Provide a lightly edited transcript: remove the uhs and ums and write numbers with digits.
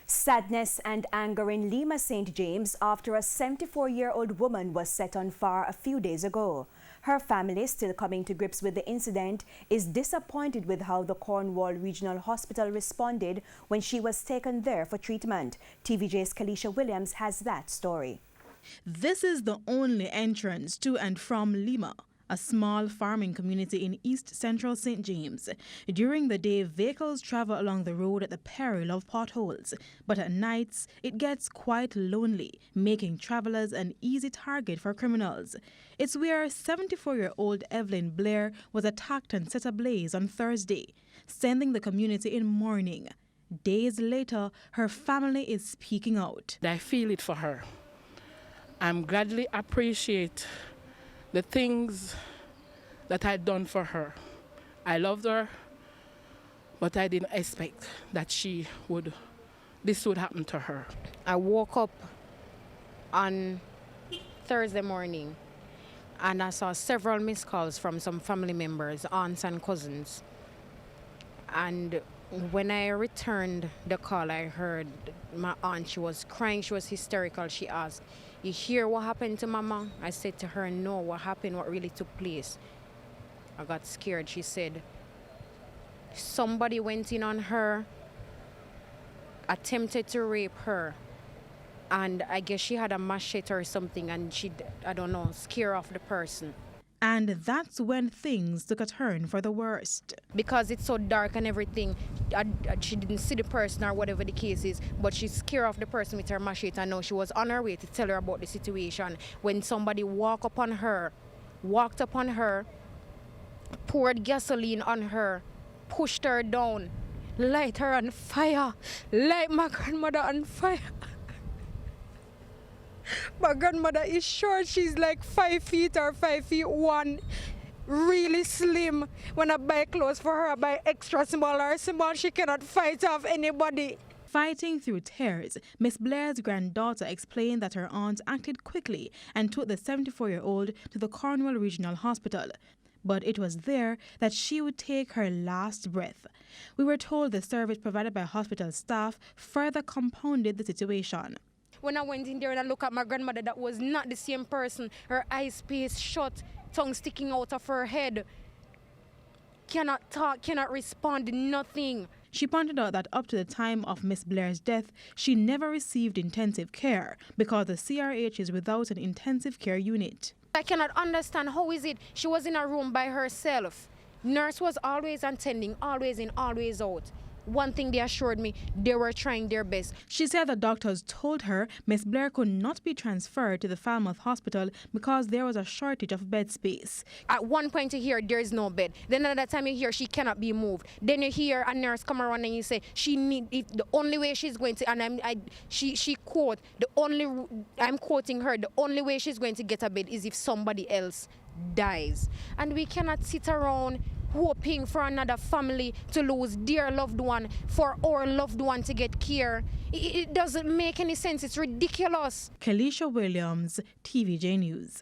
Sadness and anger in Lima, St. James after a 74-year-old woman was set on fire a few days ago. Her family, still coming to grips with the incident, is disappointed with how the Cornwall Regional Hospital responded when she was taken there for treatment. TVJ's Kalisha Williams has that story. This is the only entrance to and from Lima, a small farming community in east central St. James. During the day, vehicles travel along the road at the peril of potholes, but at nights it gets quite lonely, making travelers an easy target for criminals. It's where 74-year-old Evelyn Blair was attacked and set ablaze on Thursday, sending the community in mourning. Days later, her family is speaking out. I feel it for her. I'm gladly appreciate the things that I'd done for her. I loved her, but I didn't expect that this would happen to her. I woke up on Thursday morning and I saw several missed calls from some family members, aunts and cousins. And when I returned the call, I heard my aunt, she was crying, she was hysterical. She asked, "You hear what happened to Mama?" I said to her, "No, what happened, what really took place?" I got scared. She said, "Somebody went in on her, attempted to rape her, and I guess she had a machete or something, and she, I don't know, scare off the person." And that's when things took a turn for the worst. Because it's so dark and everything, she didn't see the person or whatever the case is, but she scared off the person with her machete. I know she was on her way to tell her about the situation when somebody walked upon her, poured gasoline on her, pushed her down, light her on fire, light my grandmother on fire. My grandmother is short, she's like 5 feet or 5'1", really slim. When I buy clothes for her, I buy extra small or small. She cannot fight off anybody. Fighting through tears, Miss Blair's granddaughter explained that her aunt acted quickly and took the 74-year-old to the Cornwall Regional Hospital. But it was there that she would take her last breath. We were told the service provided by hospital staff further compounded the situation. When I went in there and I looked at my grandmother, that was not the same person. Her eyes spaced shut, tongue sticking out of her head. Cannot talk, cannot respond, nothing. She pointed out that up to the time of Miss Blair's death, she never received intensive care because the CRH is without an intensive care unit. I cannot understand, how is it she was in a room by herself. Nurse was always attending, always in, always out. One thing they assured me, they were trying their best. She said the doctors told her Miss Blair could not be transferred to the Falmouth Hospital because there was a shortage of bed space. At one point you hear there is no bed. Then another time you hear she cannot be moved. Then you hear a nurse come around and you say the only way she's going to, and she quote, I'm quoting her, the only way she's going to get a bed is if somebody else dies. And we cannot sit around hoping for another family to lose their loved one, for our loved one to get care. It doesn't make any sense. It's ridiculous. Kalisha Williams, TVJ News.